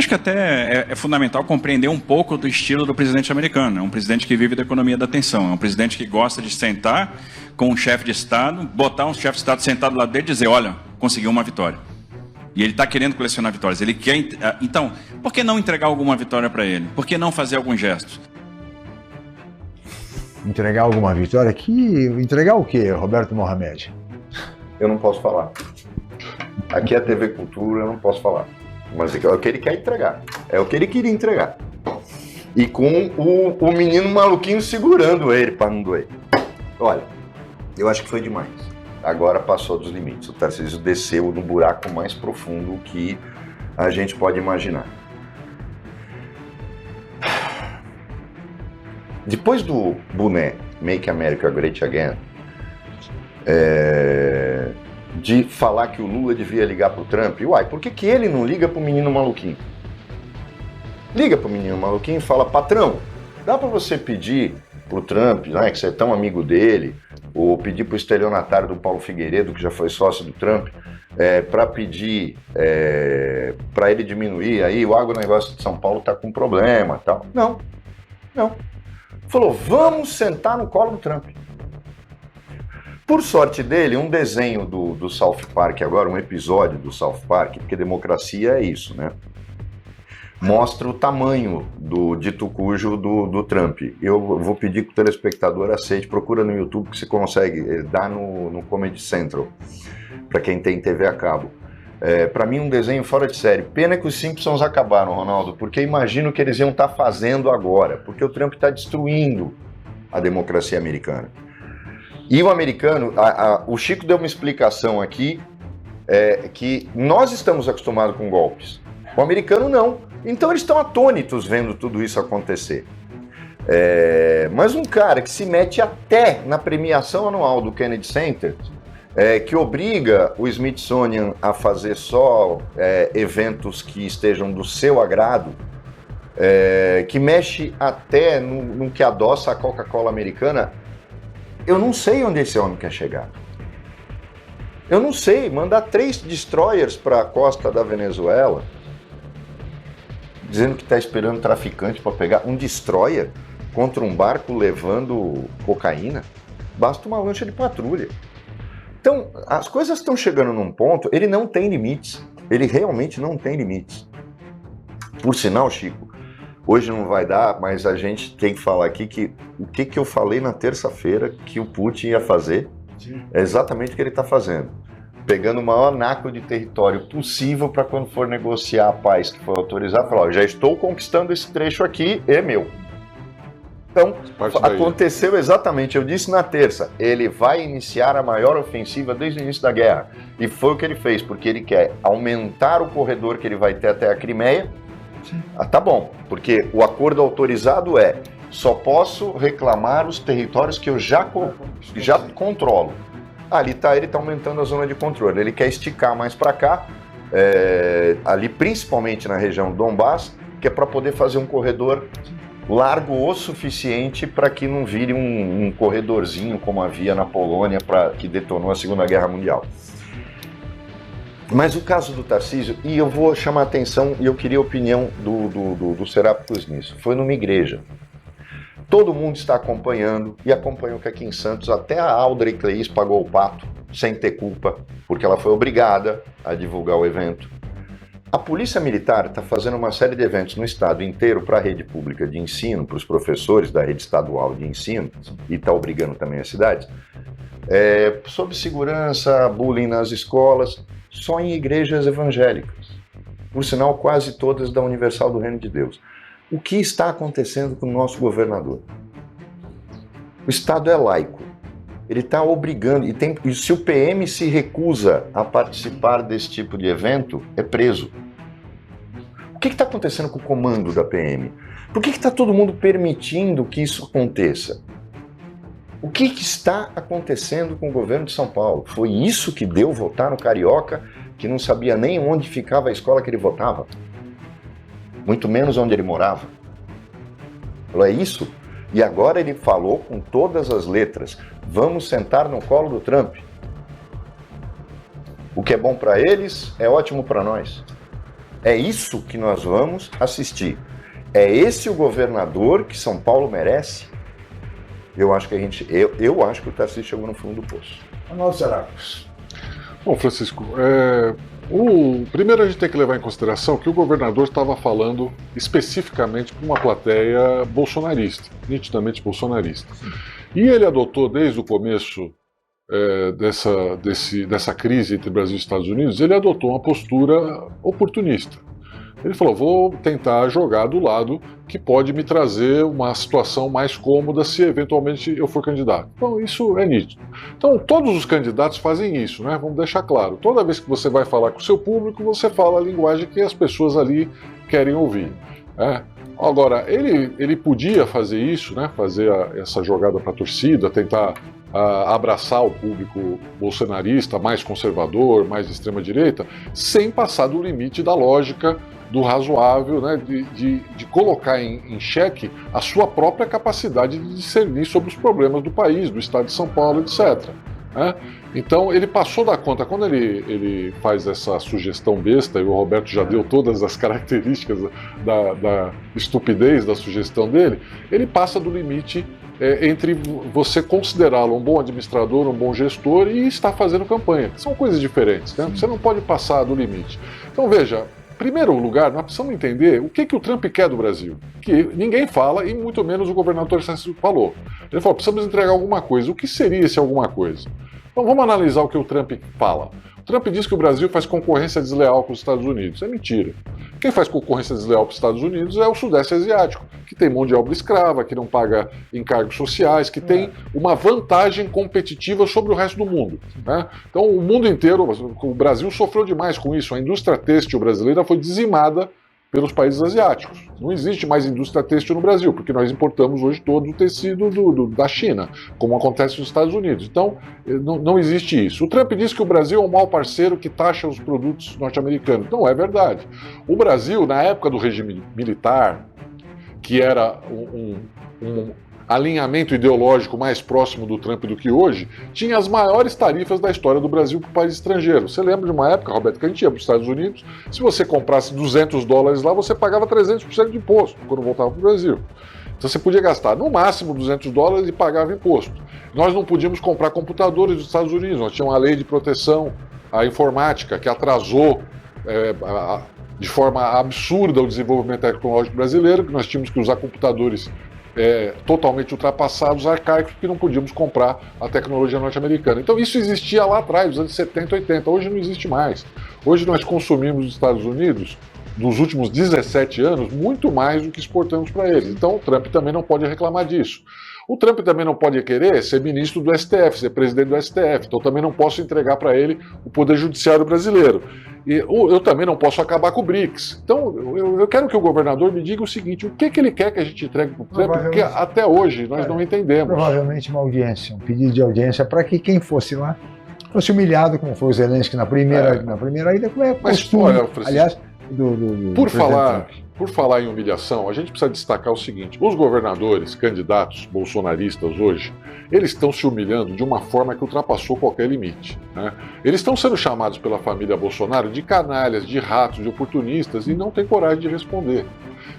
acho que até é fundamental compreender um pouco do estilo do presidente americano. É um presidente que vive da economia da atenção. É um presidente que gosta de sentar com um chefe de Estado, botar um chefe de Estado sentado lá dentro e dizer, olha, conseguiu uma vitória. E ele está querendo colecionar vitórias. Ele quer. Então, por que não entregar alguma vitória para ele? Por que não fazer alguns gestos? Entregar alguma vitória? Entregar o quê, Roberto Mohamed? Eu não posso falar. Aqui é TV Cultura, eu não posso falar. Mas é o que ele quer entregar. É o que ele queria entregar. E com o menino maluquinho segurando ele para não doer. Olha, eu acho que foi demais. Agora passou dos limites. O Tarcísio desceu no buraco mais profundo que a gente pode imaginar. Depois do boné Make America Great Again, de falar que o Lula devia ligar pro Trump, uai, por que ele não liga pro menino maluquinho? Liga pro menino maluquinho e fala, patrão, dá para você pedir pro Trump, né, que você é tão amigo dele, ou pedir pro estelionatário do Paulo Figueiredo, que já foi sócio do Trump, para pedir para ele diminuir aí, o agronegócio de São Paulo tá com problema, tal. Não. Falou, vamos sentar no colo do Trump. Por sorte dele, um desenho do South Park agora, um episódio do South Park, porque democracia é isso, né? Mostra o tamanho do dito cujo do Trump. Eu vou pedir que o telespectador aceite, procura no YouTube que você consegue, dá no Comedy Central, para quem tem TV a cabo. Para mim, um desenho fora de série. Pena que os Simpsons acabaram, Ronaldo, porque imagino o que eles iam estar fazendo agora, porque o Trump está destruindo a democracia americana. E o americano, o Chico deu uma explicação aqui, que nós estamos acostumados com golpes, o americano não. Então eles estão atônitos vendo tudo isso acontecer. Mas um cara que se mete até na premiação anual do Kennedy Center, que obriga o Smithsonian a fazer só eventos que estejam do seu agrado, que mexe até no que adoça a Coca-Cola americana, eu não sei onde esse homem quer chegar. Eu não sei, mandar 3 destroyers para a costa da Venezuela, dizendo que está esperando traficante para pegar um destroyer contra um barco levando cocaína, basta uma lancha de patrulha. Então, as coisas estão chegando num ponto, ele não tem limites, ele realmente não tem limites. Por sinal, Chico, hoje não vai dar, mas a gente tem que falar aqui que o que eu falei na terça-feira que o Putin ia fazer, é exatamente o que ele está fazendo. Pegando o maior naco de território possível para quando for negociar a paz que foi autorizada, falar, já estou conquistando esse trecho aqui, é meu. Então, aconteceu exatamente, eu disse na terça, ele vai iniciar a maior ofensiva desde o início da guerra. E foi o que ele fez, porque ele quer aumentar o corredor que ele vai ter até a Crimeia. Tá bom, porque o acordo autorizado só posso reclamar os territórios que eu já controlo. Ali ele está aumentando a zona de controle, ele quer esticar mais para cá, ali principalmente na região do Donbass, que é para poder fazer um corredor largo o suficiente para que não vire um corredorzinho como havia na Polônia, que detonou a Segunda Guerra Mundial. Mas o caso do Tarcísio, e eu vou chamar a atenção, e eu queria a opinião do Serápicos nisso, foi numa igreja. Todo mundo está acompanhando, e acompanhou que aqui em Santos até a Audrey Cleis pagou o pato, sem ter culpa, porque ela foi obrigada a divulgar o evento. A Polícia Militar está fazendo uma série de eventos no estado inteiro para a rede pública de ensino, para os professores da rede estadual de ensino, e está obrigando também as cidades, sobre segurança, bullying nas escolas, só em igrejas evangélicas. Por sinal, quase todas da Universal do Reino de Deus. O que está acontecendo com o nosso governador? O Estado é laico. Ele está obrigando, e se o PM se recusa a participar desse tipo de evento, é preso. O que está acontecendo com o comando da PM? Por que está todo mundo permitindo que isso aconteça? O que está acontecendo com o governo de São Paulo? Foi isso que deu votar no Carioca, que não sabia nem onde ficava a escola que ele votava? Muito menos onde ele morava. Falou, é isso? E agora ele falou com todas as letras, vamos sentar no colo do Trump. O que é bom para eles é ótimo para nós. É isso que nós vamos assistir. É esse o governador que São Paulo merece? Eu acho que o Tarcísio chegou no fundo do poço. Arnaldo Seracos. Bom, Francisco, primeiro a gente tem que levar em consideração que o governador estava falando especificamente para uma plateia bolsonarista, nitidamente bolsonarista. E ele adotou desde o começo dessa crise entre Brasil e Estados Unidos, ele adotou uma postura oportunista. Ele falou, vou tentar jogar do lado que pode me trazer uma situação mais cômoda se eventualmente eu for candidato. Então isso é nítido. Então todos os candidatos fazem isso, né? Vamos deixar claro. Toda vez que você vai falar com o seu público, você fala a linguagem que as pessoas ali querem ouvir. Agora, ele podia fazer isso, né? Fazer essa jogada para a torcida, tentar abraçar o público bolsonarista, mais conservador, mais de extrema-direita, sem passar do limite da lógica do razoável, né, de colocar em xeque a sua própria capacidade de discernir sobre os problemas do país, do estado de São Paulo, etc. Né? Então ele passou da conta, quando ele faz essa sugestão besta, e o Roberto já deu todas as características da estupidez da sugestão dele, ele passa do limite entre você considerá-lo um bom administrador, um bom gestor e estar fazendo campanha. São coisas diferentes, né? Você não pode passar do limite. Então veja, em primeiro lugar, nós precisamos entender o que o Trump quer do Brasil, que ninguém fala e muito menos o governador Tarcísio falou. Ele falou, precisamos entregar alguma coisa. O que seria esse alguma coisa? Então vamos analisar o que o Trump fala. O Trump diz que o Brasil faz concorrência desleal com os Estados Unidos. É mentira. Quem faz concorrência desleal com os Estados Unidos é o Sudeste Asiático, que tem mão de obra escrava, que não paga encargos sociais, que tem uma vantagem competitiva sobre o resto do mundo. Né? Então o mundo inteiro, o Brasil sofreu demais com isso. A indústria têxtil brasileira foi dizimada pelos países asiáticos. Não existe mais indústria têxtil no Brasil, porque nós importamos hoje todo o tecido da China, como acontece nos Estados Unidos. Então, não existe isso. O Trump diz que o Brasil é um mau parceiro que taxa os produtos norte-americanos. Não é verdade. O Brasil, na época do regime militar, que era um alinhamento ideológico mais próximo do Trump do que hoje, tinha as maiores tarifas da história do Brasil para o país estrangeiro. Você lembra de uma época, Roberto, que a gente ia para os Estados Unidos, se você comprasse $200 lá, você pagava 300% de imposto quando voltava para o Brasil. Então você podia gastar no máximo $200 e pagava imposto. Nós não podíamos comprar computadores dos Estados Unidos, nós tínhamos uma lei de proteção à informática que atrasou de forma absurda o desenvolvimento tecnológico brasileiro, que nós tínhamos que usar computadores totalmente ultrapassados, arcaicos, porque não podíamos comprar a tecnologia norte-americana. Então isso existia lá atrás, nos anos 70, 80, hoje não existe mais. Hoje nós consumimos dos Estados Unidos, nos últimos 17 anos, muito mais do que exportamos para eles. Então o Trump também não pode reclamar disso. O Trump também não pode querer ser ministro do STF, ser presidente do STF, então também não posso entregar para ele o Poder Judiciário brasileiro. E eu também não posso acabar com o BRICS. Então eu quero que o governador me diga o seguinte, o que ele quer que a gente entregue para o Trump, porque até hoje nós não entendemos. Provavelmente uma audiência, um pedido de audiência para que quem fosse lá fosse humilhado, como foi o Zelensky na primeira ida, como é costume, olha, Francisco, aliás, Por falar em humilhação, a gente precisa destacar o seguinte, os governadores, candidatos bolsonaristas hoje, eles estão se humilhando de uma forma que ultrapassou qualquer limite. Né? Eles estão sendo chamados pela família Bolsonaro de canalhas, de ratos, de oportunistas e não têm coragem de responder.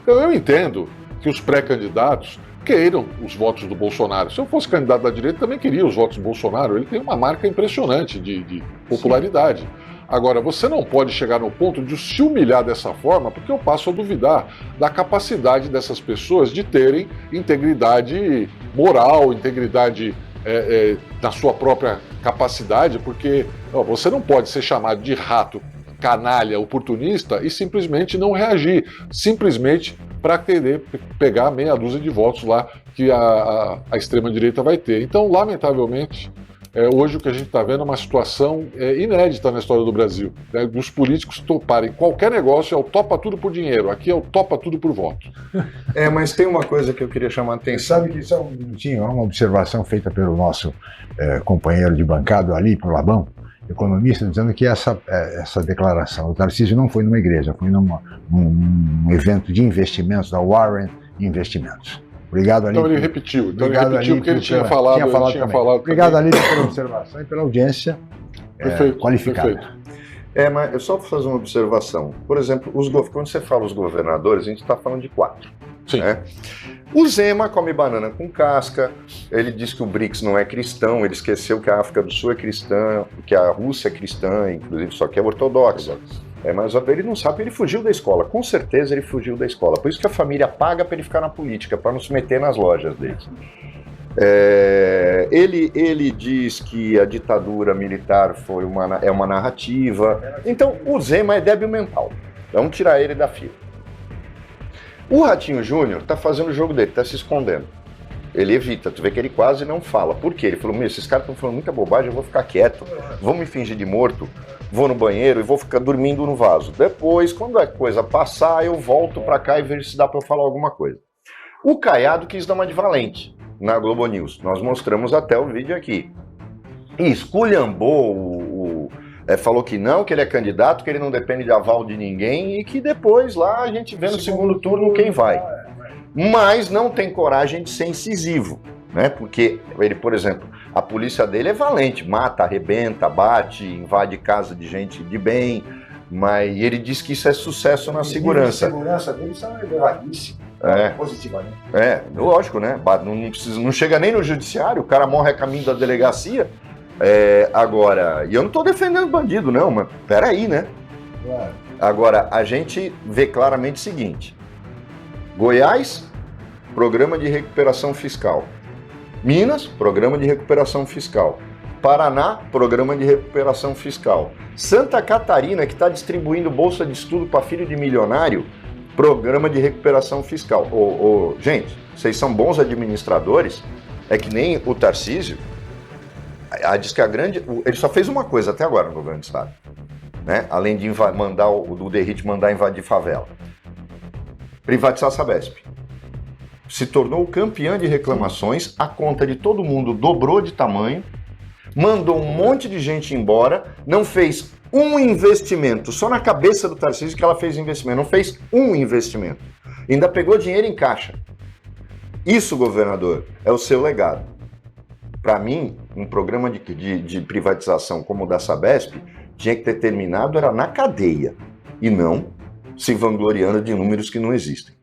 Então eu entendo que os pré-candidatos queiram os votos do Bolsonaro. Se eu fosse candidato da direita, também queria os votos do Bolsonaro. Ele tem uma marca impressionante de popularidade. Sim. Agora, você não pode chegar no ponto de se humilhar dessa forma, porque eu passo a duvidar da capacidade dessas pessoas de terem integridade moral, integridade na sua própria capacidade, porque você não pode ser chamado de rato, canalha, oportunista e simplesmente não reagir, simplesmente para querer pegar meia dúzia de votos lá que a extrema-direita vai ter. Então, lamentavelmente, hoje o que a gente está vendo é uma situação inédita na história do Brasil. Né? Dos políticos toparem qualquer negócio, é o topa tudo por dinheiro, aqui é o topa tudo por voto. Mas tem uma coisa que eu queria chamar a atenção. Sabe que só tinha uma observação feita pelo nosso companheiro de bancada ali, pro Labão, economista, dizendo que essa declaração do Tarcísio não foi numa igreja, foi num evento de investimentos da Warren Investimentos. Obrigado, Alípio. Então ele repetiu porque ele tinha falado. Obrigado, Alípio, pela observação e pela audiência qualificada. Perfeito. Mas eu só vou fazer uma observação. Por exemplo, quando você fala os governadores, a gente está falando de 4. Sim. Né? O Zema come banana com casca, ele diz que o BRICS não é cristão, ele esqueceu que a África do Sul é cristã, que a Rússia é cristã, inclusive, só que é ortodoxa. Mas ele não sabe, ele fugiu da escola, com certeza ele fugiu da escola. Por isso que a família paga para ele ficar na política, para não se meter nas lojas deles. Ele diz que a ditadura militar é uma narrativa. Então, o Zema é débil mental. Vamos tirar ele da fila. O Ratinho Júnior está fazendo o jogo dele, está se escondendo. Ele evita, tu vê que ele quase não fala. Por quê? Ele falou, esses caras estão falando muita bobagem, eu vou ficar quieto, vou me fingir de morto, vou no banheiro e vou ficar dormindo no vaso. Depois, quando a coisa passar, eu volto para cá e vejo se dá para eu falar alguma coisa. O Caiado quis dar uma de valente na Globo News. Nós mostramos até o vídeo aqui. E esculhambou, falou que não, que ele é candidato, que ele não depende de aval de ninguém e que depois lá a gente vê no segundo turno quem vai. Mas não tem coragem de ser incisivo, né? Porque ele, por exemplo, a polícia dele é valente, mata, arrebenta, bate, invade casa de gente de bem, mas ele diz que isso é sucesso na segurança. A segurança dele são elevadíssimas. Positivamente. Lógico, né? Não chega nem no judiciário, o cara morre a caminho da delegacia. Agora, e eu não estou defendendo bandido, não, mas peraí, né? Claro. Agora, a gente vê claramente o seguinte: Goiás, programa de recuperação fiscal. Minas, programa de recuperação fiscal. Paraná, programa de recuperação fiscal. Santa Catarina, que está distribuindo bolsa de estudo para filho de milionário, programa de recuperação fiscal. Gente, vocês são bons administradores, é que nem o Tarcísio. Diz que ele só fez uma coisa até agora no governo do estado, né? Além de mandar o Derrite mandar invadir favela. Privatizar a Sabesp. Se tornou campeã de reclamações, a conta de todo mundo dobrou de tamanho, mandou um monte de gente embora, não fez um investimento, só na cabeça do Tarcísio que ela fez investimento, não fez um investimento. Ainda pegou dinheiro em caixa. Isso, governador, é o seu legado. Para mim, um programa de privatização como o da Sabesp tinha que ter terminado era na cadeia e não se vangloriando de números que não existem.